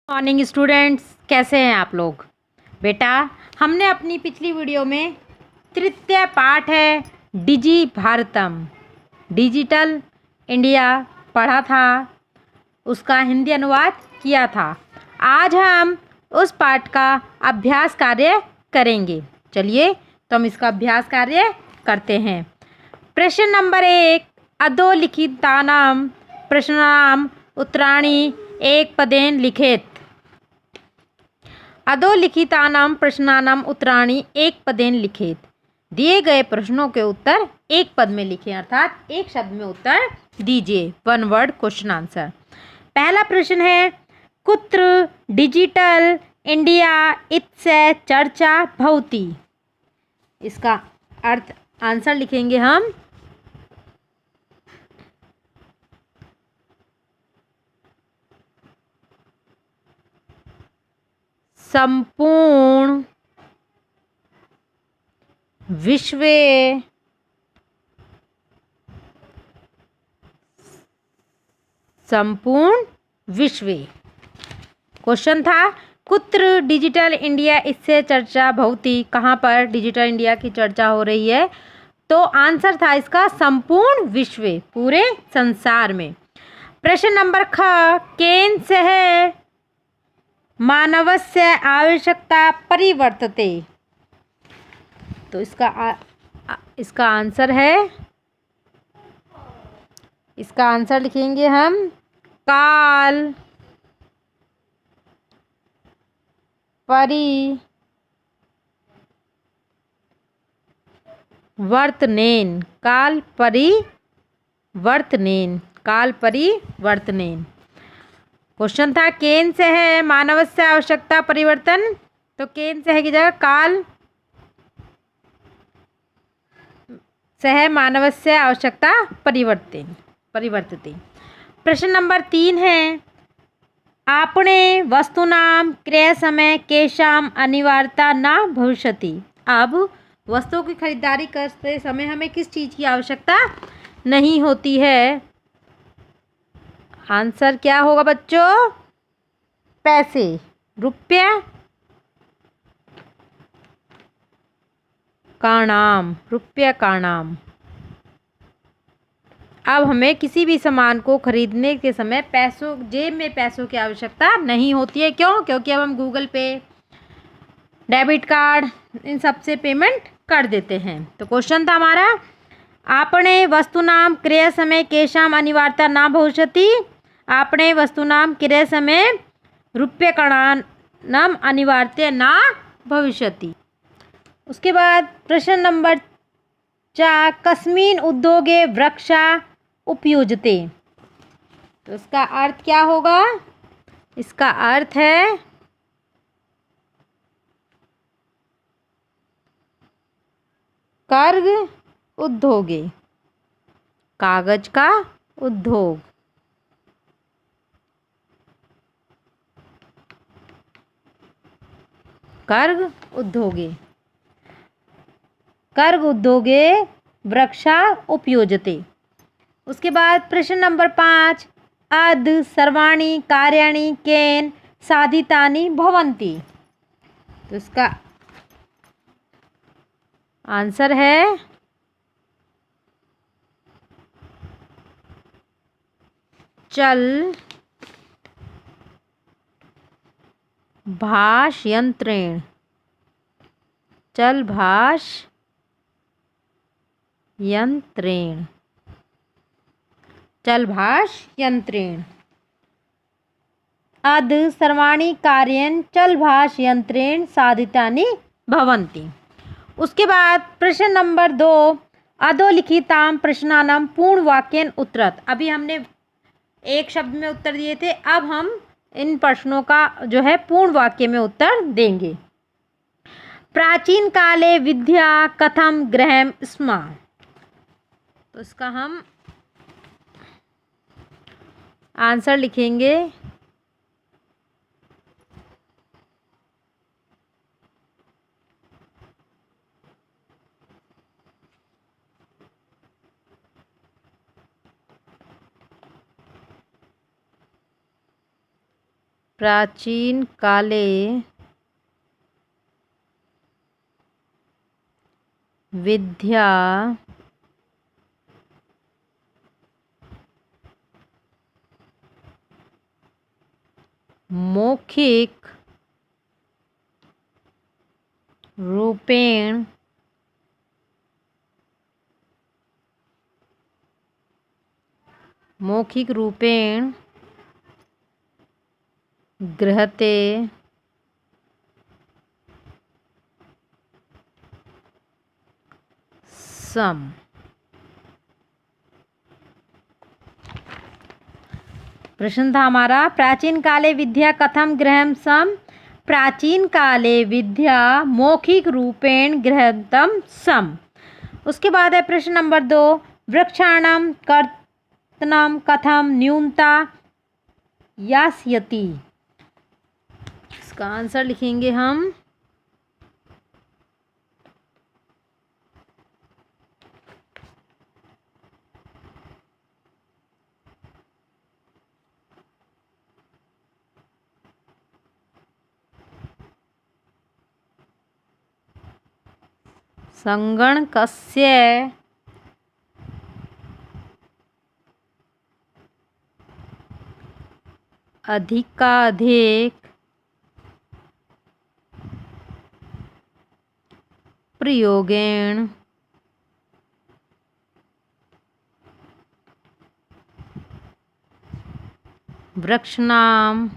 Morning students, कैसे हैं आप लोग। बेटा, हमने अपनी पिछली वीडियो में तृतीय पाठ है डिजी भारतम, डिजिटल इंडिया पढ़ा था, उसका हिंदी अनुवाद किया था। आज हम उस पाठ का अभ्यास कार्य करेंगे। चलिए तो हम इसका अभ्यास कार्य करते हैं। प्रश्न नंबर 1, अधोलिखितानां प्रश्नानां उत्तराणि एक पदेन लिखेत। अधोलिखितानां प्रश्नानां उत्तराणि एक पदेन लिखेत। दिए गए प्रश्नों के उत्तर एक पद में लिखें, अर्थात एक शब्द में उत्तर दीजिए। One word question answer. पहला प्रश्न है, कुत्र डिजिटल इंडिया इत्से चर्चा भवति। इसका अर्थ आंसर लिखेंगे हम, संपूर्ण विश्वे क्वेश्चन था कुत्र डिजिटल इंडिया इससे चर्चा भवति, कहाँ पर डिजिटल इंडिया की चर्चा हो रही है। तो आंसर था इसका संपूर्ण विश्व, पूरे संसार में। प्रश्न नंबर ख, केन सह मानवस्य आवश्यकता परिवर्तते। तो इसका आंसर है, इसका आंसर लिखेंगे हम, काल परिवर्तनेन, काल परिवर्तनेन। क्वेश्चन था केन से है मानवस्य आवश्यकता परिवर्तन, तो केन से है की जगह काल सह मानवस्य आवश्यकता परिवर्तते। प्रश्न नंबर 3 है, आपणे वस्तूनां क्रय समय केषां अनिवार्यता न भविष्यति। अब वस्तुओं की खरीदारी करते समय हमें किस चीज़ की आवश्यकता नहीं होती है। आंसर क्या होगा बच्चों, पैसे, रुपया का नाम। अब हमें किसी भी सामान को खरीदने के समय जेब में पैसों की आवश्यकता नहीं होती है। क्यों? क्योंकि अब हम गूगल पे, डेबिट कार्ड, इन सब से पेमेंट कर देते हैं। तो क्वेश्चन था हमारा, आपणे वस्तूनां क्रय समय केषां अनिवार्यता न भविष्यति। आपणे वस्तूनां क्रय समय रूप्यकाणां अनिवार्यता न भविष्यति। उसके बाद प्रश्न नंबर 4, कस्मिन् उद्योगे वृक्षा उपयुज्यते। तो इसका अर्थ क्या होगा, इसका अर्थ है कर्ग उद्योगे, कागज का उद्योग। कर्ग उद्योगे वृक्षा उपयुज्यते। उसके बाद प्रश्न नंबर 5, अद् सर्वाणि कार्याणि केन साधितानि भवन्ति। तो इसका आंसर है चल भाष यंत्रेण। अद् सर्वाणि कार्याणि चलभाष यंत्रेण साधितानि भवन्ति। उसके बाद प्रश्न नंबर 2, अधोलिखितां प्रश्नानां पूर्ण वाक्येन उत्तरत। अभी हमने एक शब्द में उत्तर दिए थे, अब हम इन प्रश्नों का जो है पूर्ण वाक्य में उत्तर देंगे। प्राचीन काले विद्या कथम ग्रहम स्म। तो इसका हम आंसर लिखेंगे, प्राचीन काले विद्या मौखिक रूपेण गृह्यते स्म। प्रश्न था हमारा, प्राचीन काले विद्या कथम गृह्यम स्म। प्राचीन काले विद्या मौखिक रूपेण गृह्यतम स्म। उसके बाद है प्रश्न नंबर 2, वृक्षाणाम कर्तनम कथम न्यूनता यास्यति। इसका आंसर लिखेंगे हम। संगणकस्य अधिकाधिक प्रयोगेण वृक्षाणाम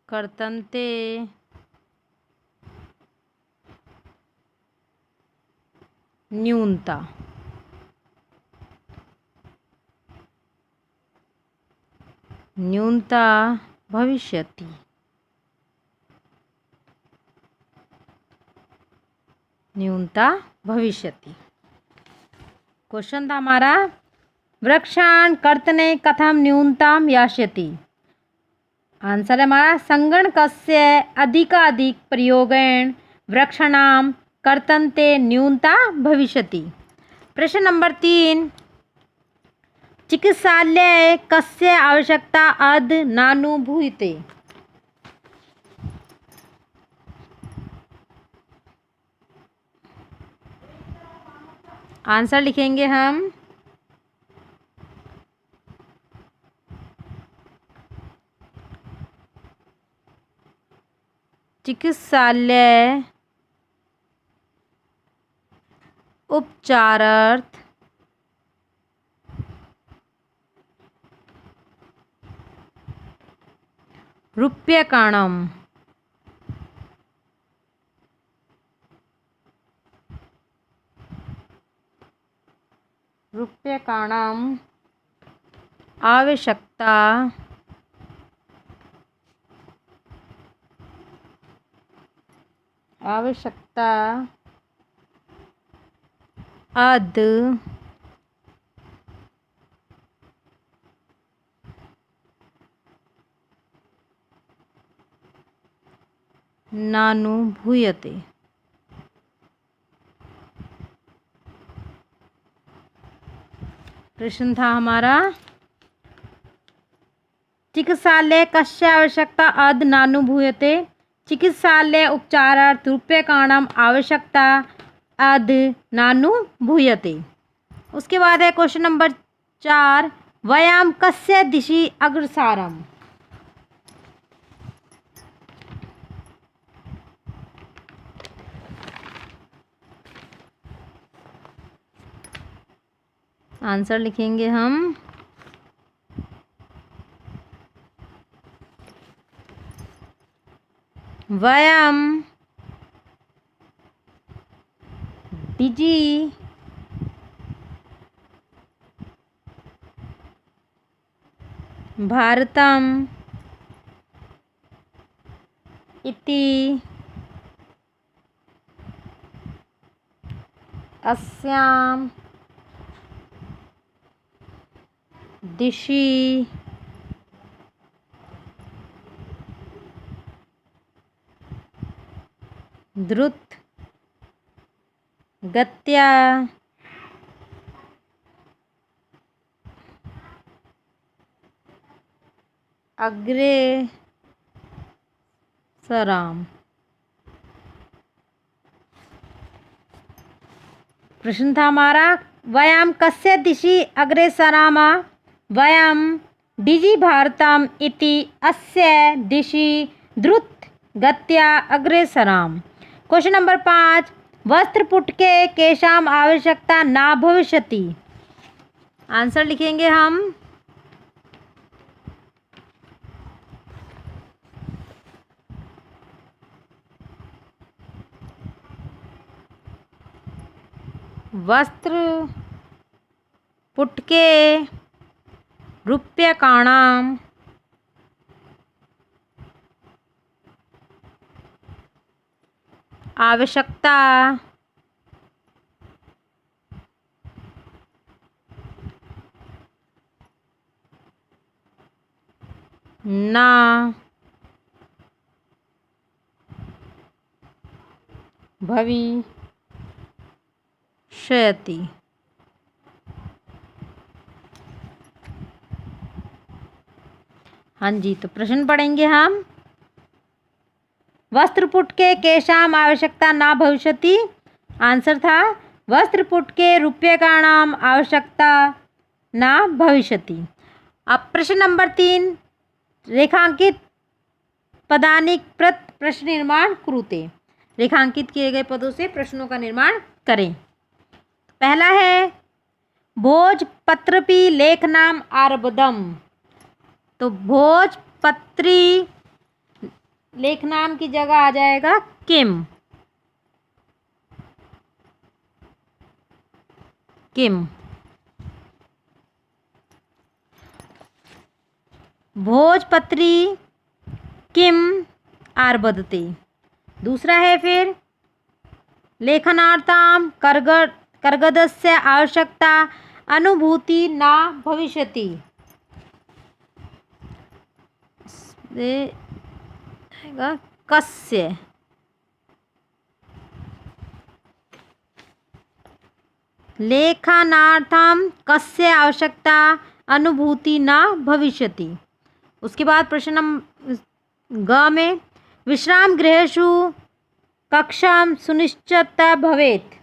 कर्तन्ते न्यूनता। भविष्यति। क्वेश्चन था हमारा, वृक्षान् कर्तने कथम न्यूनताम यास्यति। आंसर है हमारा, संगणकस्य अधिकाधिक प्रयोगेण वृक्षाणाम कर्तन्ते न्यूनता भविष्यति। प्रश्न नंबर 3, चिकित्सालय कस्य आवश्यकता अद नानुभूयते। आंसर लिखेंगे हम। चिकित्सालय उपचारार्थ रूप्यकाणाम आवश्यकता अद नानुभूयते। प्रश्न था हमारा, चिकित्सालय कस्य आवश्यकता अद नानुभूयते। चिकित्सालय उपचारार्थ रूप्यकाणाम आवश्यकता अद नानुभूयते। उसके बाद है क्वेश्चन नंबर 4, वयम कस्य दिशि अग्रसारम। आंसर लिखेंगे हम। वयम डिजि भारतम इति अस्याम दिशि द्रुत गत्या अग्रे सराम। प्रश्न था हमारा, वयम कस्य दिशि अग्रेसरामः? वयम डिजि भारतम इति अस्य दिशि द्रुत गत्या अग्रेसराम। क्वेश्चन नंबर 5, वस्त्रपुटके केषाम् आवश्यकता न भविष्यति? आंसर लिखेंगे हम। वस्त्र पुटके रूप्यकाणां आवश्यकता न भविष्यति। हाँ जी, तो प्रश्न पढ़ेंगे हम। वस्त्रपुटके केषाम् आवश्यकता न भविष्यति? आंसर था वस्त्रपुटके रूप्यकाणां आवश्यकता न भविष्यति। अब प्रश्न नंबर 3, रेखांकित पदानि प्रत प्रश्न निर्माण कुरुते। रेखांकित किए गए पदों से प्रश्नों का निर्माण करें। पहला है भोजपत्रपि लेखनाम आरब्धम। तो भोजपत्री लेखनाम की जगह आ जाएगा किम। किम। भोजपत्री किम आरबदते। दूसरा है फिर लेखनार्थम कर्गदस्य आवश्यकता अनुभूति न भविष्यति। कस्य। लेखनार्थम कस्य आवश्यकता अनुभूति न भविष्यति। उसके बाद प्रश्न नंबर ग में विश्राम गृहेषु कक्षां सुनिश्चिता भवेत्।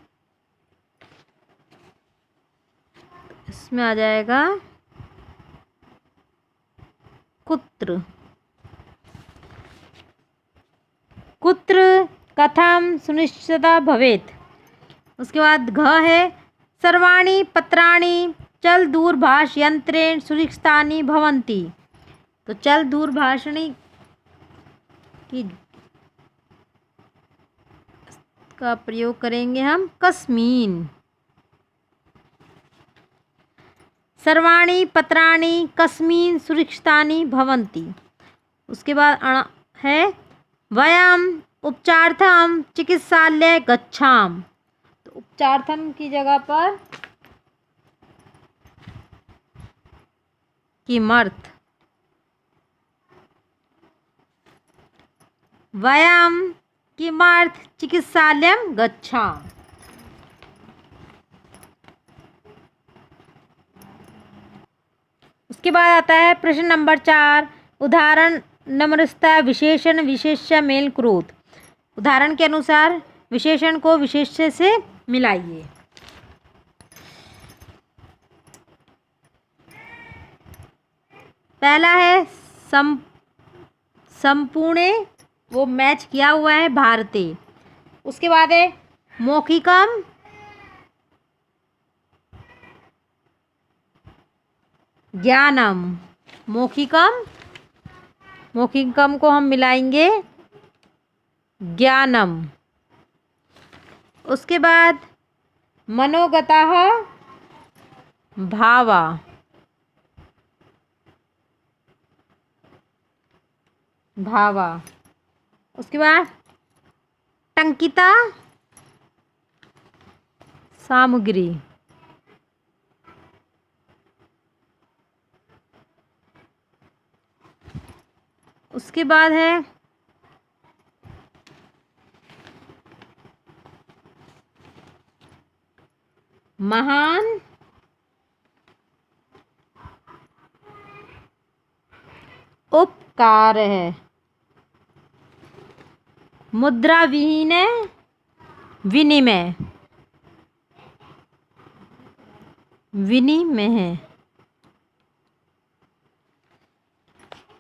इसमें आ जाएगा कुत्र। कुत्र कथं सुनिश्चिता भवेत्। उसके बाद घ है सर्वाणि पत्राणि चल दूरभाष यंत्रेण सुरक्षितानि भवन्ति। तो चल दूरभाषिणी की का प्रयोग करेंगे हम कस्मिन्। सर्वाणि पत्राणि कस्मिन् सुरक्षितानि भवन्ति। उसके बाद है वयम उपचारार्थम चिकित्सालय गच्छाम। तो उपचारार्थम की जगह पर किमर्थ। वयम किमर्थ चिकित्सालयं गच्छाम। उसके बाद आता है प्रश्न नंबर 4, उदाहरण नम्रस्था विशेषण विशेष्य मेल क्रोध। उदाहरण के अनुसार विशेषण को विशेष्य से मिलाइए। पहला है संपूर्ण, वो मैच किया हुआ है भारते। उसके बाद है मौखिकम ज्ञानम। मौखिकम को हम मिलाएंगे ज्ञानम। उसके बाद मनोगतः भावा। उसके बाद टंकिता सामग्री। उसके बाद है महान उपकार है। मुद्रा विहीन विनिमय, विनिमय है।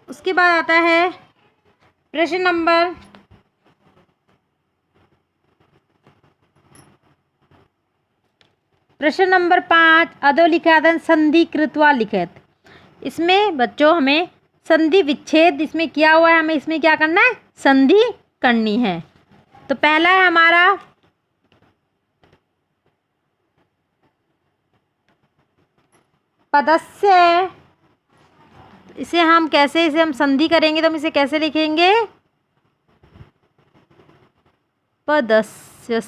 उसके बाद आता है प्रश्न नंबर 5, अधोलिखित संधि कृत्वा लिखित। इसमें बच्चों हमें संधि विच्छेद इसमें किया हुआ है, हमें इसमें क्या करना है, संधि करनी है। तो पहला है हमारा पदस्य। इसे हम संधि करेंगे तो हम इसे कैसे लिखेंगे, पदस्य।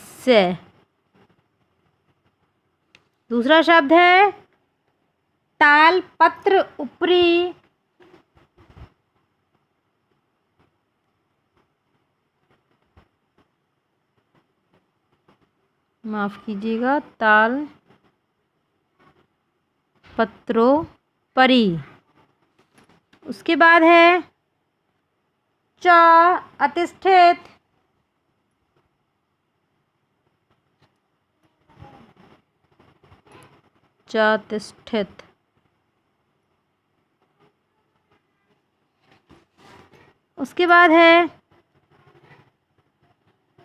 दूसरा शब्द है तालपत्र ऊपरी, माफ कीजिएगा, ताल पत्रों परी। उसके बाद है च अतिष्ठित, चतिष्ठित। उसके बाद है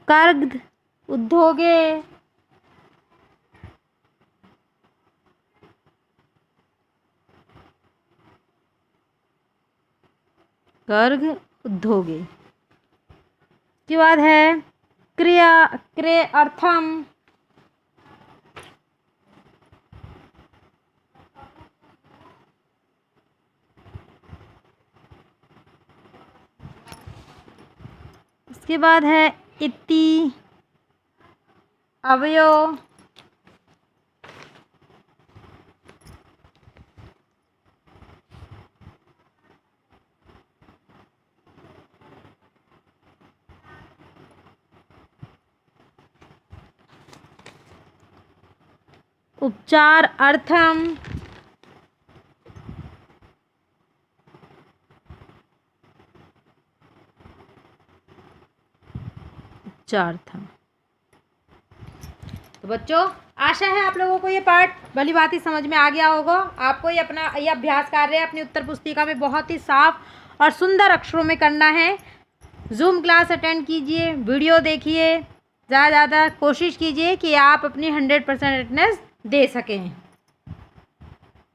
कर्ग उद्योगे, कर्ग उद्योगे। उसके बाद है क्रिया क्रे अर्थम, उसके बाद है इति अवयव, उपचार अर्थम, उपचार्थम। तो बच्चों आशा है आप लोगों को ये पाठ भली भांति समझ में आ गया होगा। आपको ये अपना ये अभ्यास कार्य अपनी उत्तर पुस्तिका में बहुत ही साफ और सुंदर अक्षरों में करना है। जूम क्लास अटेंड कीजिए, वीडियो देखिए, ज़्यादा कोशिश कीजिए कि आप अपनी 100% अटेंडेंस दे सकें।